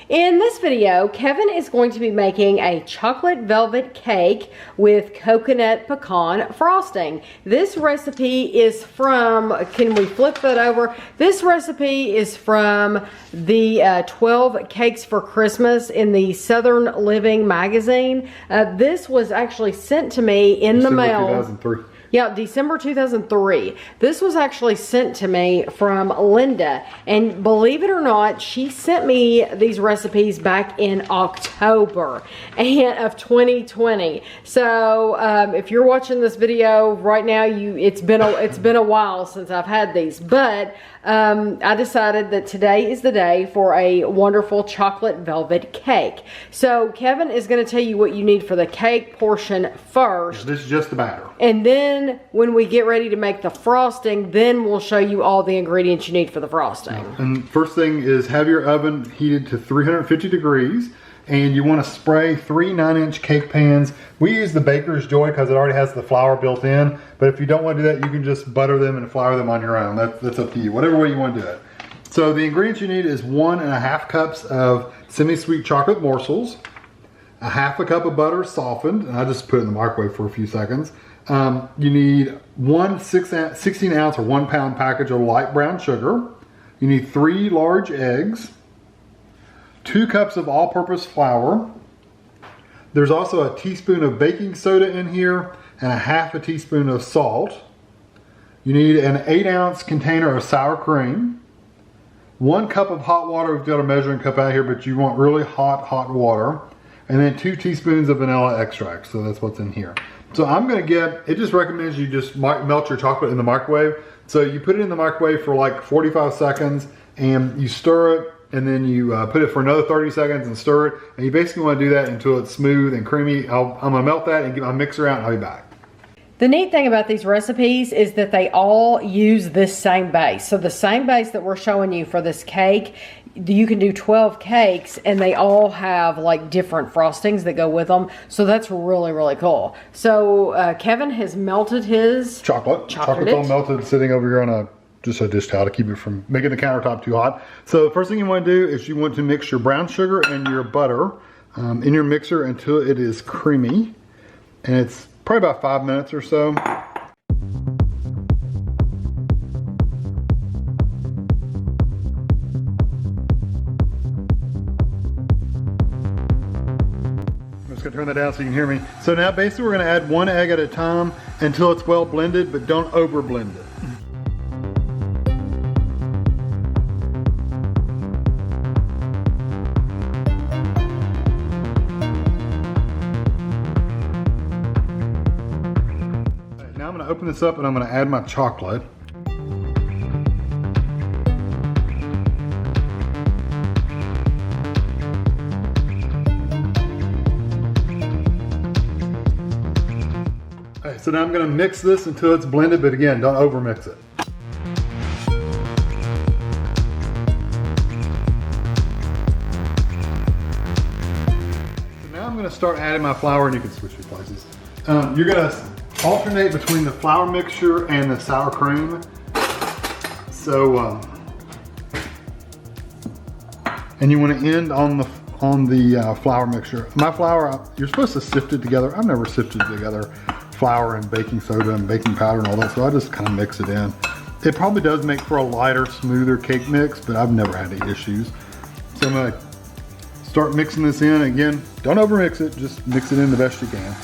In this video, Kevin is going to be making a chocolate velvet cake with coconut pecan frosting. This recipe is from, can we flip that over? This recipe is from the 12 Cakes for Christmas in the Southern Living magazine. This was actually sent to me in the mail. 2003. Yeah, December 2003. This was actually sent to me from Linda. And believe it or not, she sent me these recipes back in October of 2020. So if you're watching this video right now, it's been a while since I've had these. But I decided that today is the day for a wonderful chocolate velvet cake. So Kevin is going to tell you what you need for the cake portion first. This is just the batter. And then when we get ready to make the frosting, then we'll show you all the ingredients you need for the frosting. And first thing is have your oven heated to 350 degrees. And you want to spray 3 9-inch cake pans. We use the Baker's Joy because it already has the flour built in. But if you don't want to do that, you can just butter them and flour them on your own. That's up to you, whatever way you want to do it. So the ingredients you need is 1.5 cups of semi-sweet chocolate morsels, 1/2 cup of butter softened, and I just put it in the microwave for a few seconds. You need 1 16-ounce or 1-pound package of light brown sugar. You need 3 large eggs. 2 cups of all-purpose flour. There's also a teaspoon of baking soda in here and 1/2 teaspoon of salt. You need an 8-ounce container of sour cream. 1 cup of hot water. We've got a measuring cup out here, but you want really hot water. And then 2 teaspoons of vanilla extract. So that's what's in here. So I'm gonna it just recommends you just melt your chocolate in the microwave. So you put it in the microwave for like 45 seconds and you stir it. And then you put it for another 30 seconds and stir it. And you basically want to do that until it's smooth and creamy. I'm going to melt that and get my mixer out and I'll be back. The neat thing about these recipes is that they all use this same base. So the same base that we're showing you for this cake, you can do 12 cakes and they all have like different frostings that go with them. So that's really, really cool. So Kevin has melted his chocolate. Chocolate's all melted, sitting over here on just a dish towel to keep it from making the countertop too hot. So the first thing you want to do is you want to mix your brown sugar and your butter in your mixer until it is creamy. And it's probably about 5 minutes or so. I'm just gonna turn that down so you can hear me. So now basically we're gonna add 1 egg at a time until it's well blended, but don't over blend it. Now I'm going to open this up and I'm going to add my chocolate. Alright, so now I'm going to mix this until it's blended, but again, don't over mix it. So now I'm going to start adding my flour, and you can switch your places. You're going to alternate between the flour mixture and the sour cream. So, and you want to end on the flour mixture. My flour, you're supposed to sift it together. I've never sifted together flour and baking soda and baking powder and all that, so I just kind of mix it in. It probably does make for a lighter, smoother cake mix, but I've never had any issues. So I'm gonna start mixing this in. Again, don't over mix it, just mix it in the best you can.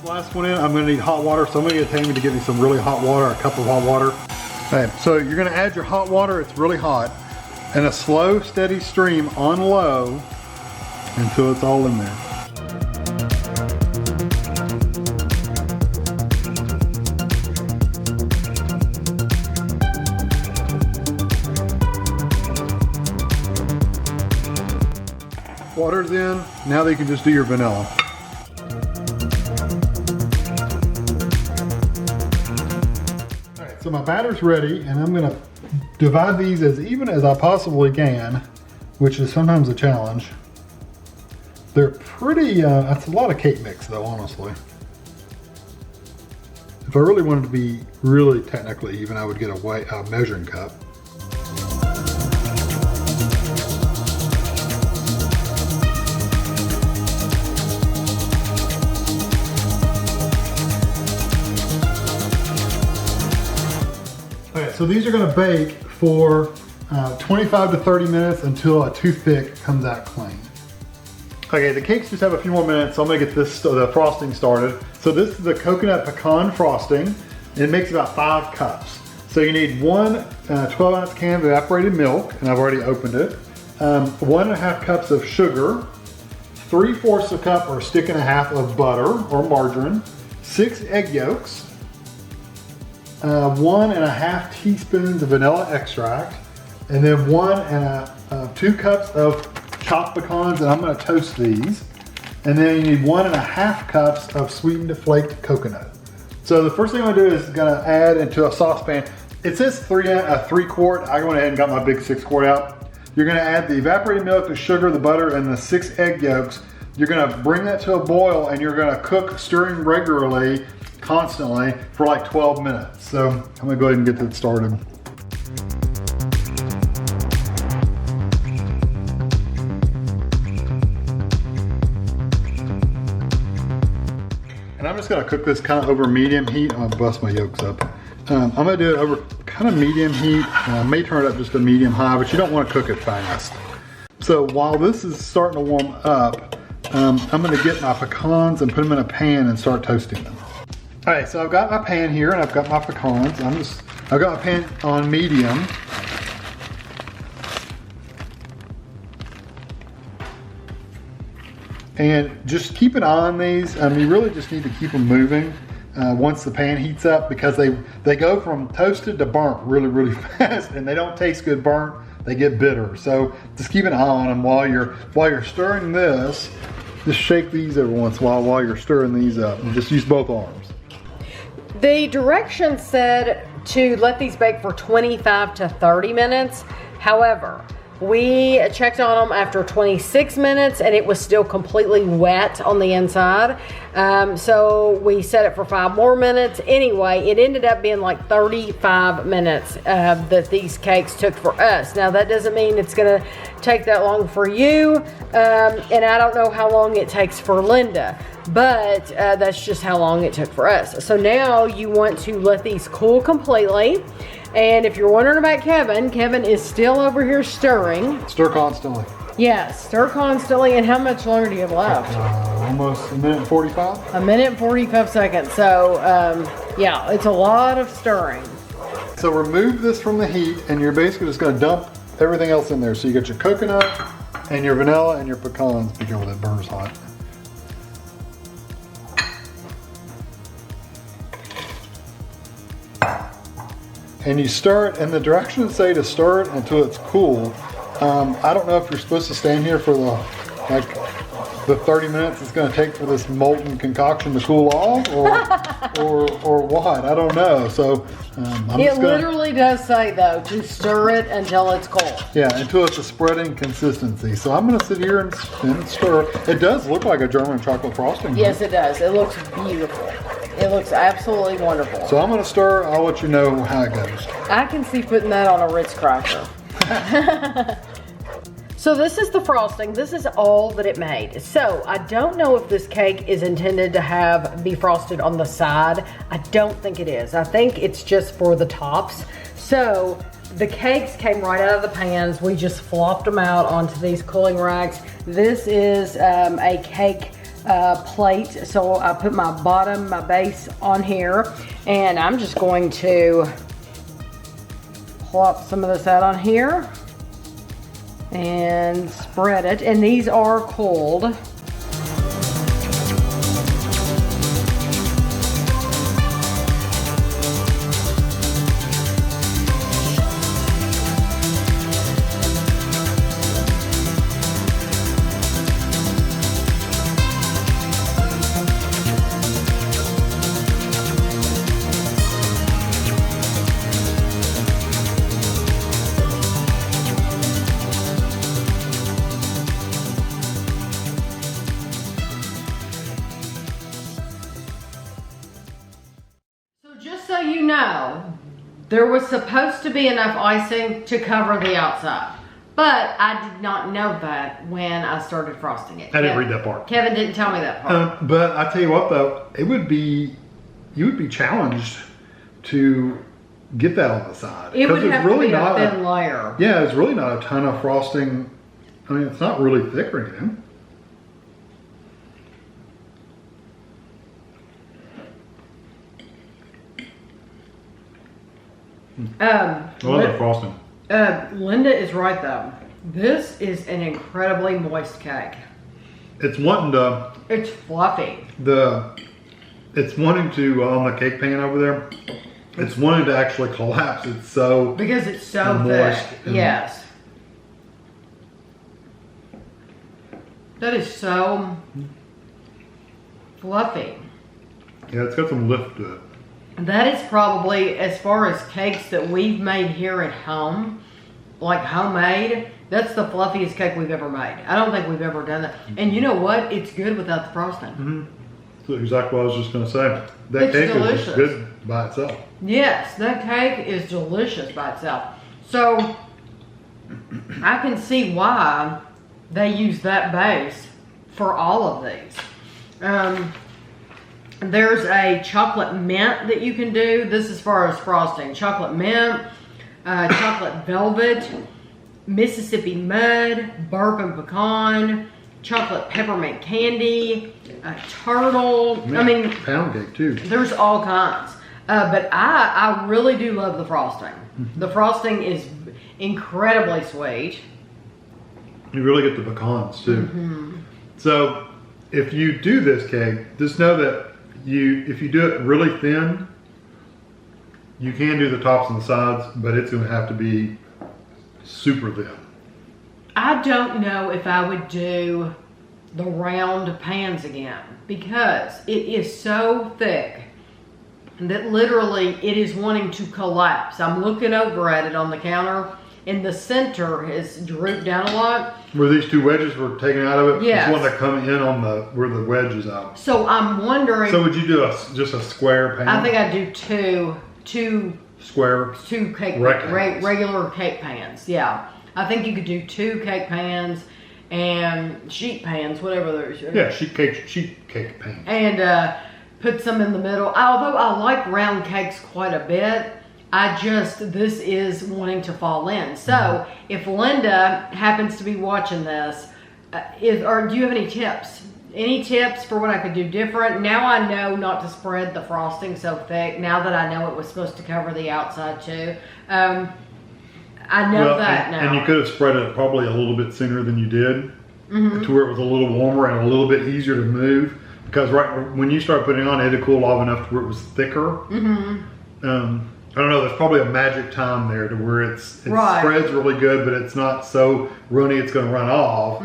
Last one in, I'm going to need hot water, so I'm going to get Tammy to get me some really hot water, a cup of hot water. Okay, so you're going to add your hot water, it's really hot, and a slow, steady stream on low until it's all in there. Water's in, now that you can just do your vanilla. So so my batter's ready, and I'm gonna divide these as even as I possibly can, which is sometimes a challenge. They're pretty, that's a lot of cake mix though, honestly. If I really wanted to be really technically even, I would get a measuring cup. Okay, so these are gonna bake for 25 to 30 minutes until a toothpick comes out clean. Okay, the cakes just have a few more minutes, so I'm gonna get the frosting started. So this is the Coconut Pecan Frosting, and it makes about 5 cups. So you need one 12-ounce can of evaporated milk, and I've already opened it. 1.5 cups of sugar, 3/4 a cup or a stick and a half of butter or margarine, 6 egg yolks, 1.5 teaspoons of vanilla extract, and then 2 cups of chopped pecans, and I'm gonna toast these. And then you need 1.5 cups of sweetened flaked coconut. So the first thing I'm gonna do is gonna add into a saucepan. It says 3 quart. I went ahead and got my big 6 quart out. You're gonna add the evaporated milk, the sugar, the butter, and the 6 egg yolks. You're gonna bring that to a boil, and you're gonna cook, stirring regularly, constantly, for like 12 minutes. So I'm gonna go ahead and get that started. And I'm just gonna cook this kind of over medium heat. I'm gonna bust my yolks up. I'm gonna do it over kind of medium heat. I may turn it up just to medium high, but you don't wanna cook it fast. So while this is starting to warm up, I'm gonna get my pecans and put them in a pan and start toasting them. All right, so I've got my pan here and I've got my pecans. I've got my pan on medium. And just keep an eye on these. You really just need to keep them moving once the pan heats up, because they go from toasted to burnt really, really fast, and they don't taste good burnt. They get bitter. So just keep an eye on them while you're stirring this. Just shake these every once in a while you're stirring these up, and just use both arms. The directions said to let these bake for 25 to 30 minutes. However, we checked on them after 26 minutes and it was still completely wet on the inside. So we set it for 5 more minutes. Anyway, it ended up being like 35 minutes that these cakes took for us. Now that doesn't mean it's gonna take that long for you. And I don't know how long it takes for Linda, but that's just how long it took for us. So now you want to let these cool completely. And if you're wondering about Kevin is still over here stirring. Stir constantly. Yes, stir constantly. And how much longer do you have left? Almost 1:45. 1:45 seconds. So yeah, it's a lot of stirring. So remove this from the heat, and you're basically just gonna dump everything else in there. So you got your coconut and your vanilla and your pecans. Be careful, that burner's hot. And you stir it, and the directions say to stir it until it's cool. I don't know if you're supposed to stand here for the 30 minutes it's going to take for this molten concoction to cool off, or what. I don't know. So it literally does say though to stir it until it's cold. Yeah, until it's a spreading consistency. So I'm going to sit here and stir. It does look like a German chocolate frosting. Yes, it does. It looks beautiful. It looks absolutely wonderful. So I'm going to stir. I'll let you know how it goes. I can see putting that on a Ritz cracker. So this is the frosting. This is all that it made. So I don't know if this cake is intended to be frosted on the side. I don't think it is. I think it's just for the tops. So the cakes came right out of the pans. We just flopped them out onto these cooling racks. This is a cake plate. So I put my base on here, and I'm just going to plop some of this out on here and spread it. And these are cold. There was supposed to be enough icing to cover the outside. But I did not know that when I started frosting it. I didn't read that part. Kevin didn't tell me that part. But I tell you what though, you would be challenged to get that on the side. It would have really to be a thin layer. Yeah, it's really not a ton of frosting. I mean, it's not really thick or anything. I love the frosting. Linda is right though. This is an incredibly moist cake. It's wanting to. It's fluffy. It's wanting to on the cake pan over there. It's wanting to actually collapse. It's so because it's so moist. Yes. That is so fluffy. Yeah, it's got some lift to it. That is probably, as far as cakes that we've made here at home, like homemade, that's the fluffiest cake we've ever made. I don't think we've ever done that. And you know what? It's good without the frosting. Mm-hmm. That's exactly what I was just going to say. That cake is just good by itself. Yes, that cake is delicious by itself. So, I can see why they use that base for all of these. There's a chocolate mint that you can do. This is as far as frosting. Chocolate mint, chocolate velvet, Mississippi mud, bourbon pecan, chocolate peppermint candy, turtle. Yeah, I mean, pound cake too. There's all kinds. But I really do love the frosting. Mm-hmm. The frosting is incredibly sweet. You really get the pecans too. Mm-hmm. So if you do this cake, just know that if you do it really thin, you can do the tops and the sides, but it's going to have to be super thin. I don't know if I would do the round pans again because it is so thick that literally it is wanting to collapse. I'm looking over at it on the counter and the center has drooped down a lot. Where these two wedges were taken out of it? Yes. It's one that come in on where the wedge is out. So I'm wondering. So would you do just a square pan? I think I'd do two square. Two cake regular cake pans. Yeah. I think you could do 2 cake pans and sheet pans, whatever there's. Yeah, sheet cake pan. And put some in the middle. Although I like round cakes quite a bit, this is wanting to fall in. So if Linda happens to be watching this, do you have any tips? Any tips for what I could do different? Now I know not to spread the frosting so thick. Now that I know it was supposed to cover the outside too. I know that now. And you could have spread it probably a little bit sooner than you did, to where it was a little warmer and a little bit easier to move. Because when you start putting it on, it had cooled off enough to where it was thicker. I don't know, there's probably a magic time there to where it spreads really good, but it's not so runny it's going to run off.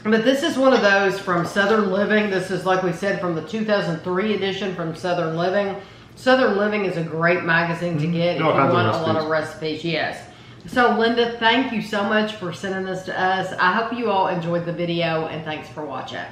But this is one of those from Southern Living. This is, like we said, from the 2003 edition from Southern Living. Southern Living is a great magazine to get if you want a lot of recipes. Yes. So, Linda, thank you so much for sending this to us. I hope you all enjoyed the video, and thanks for watching.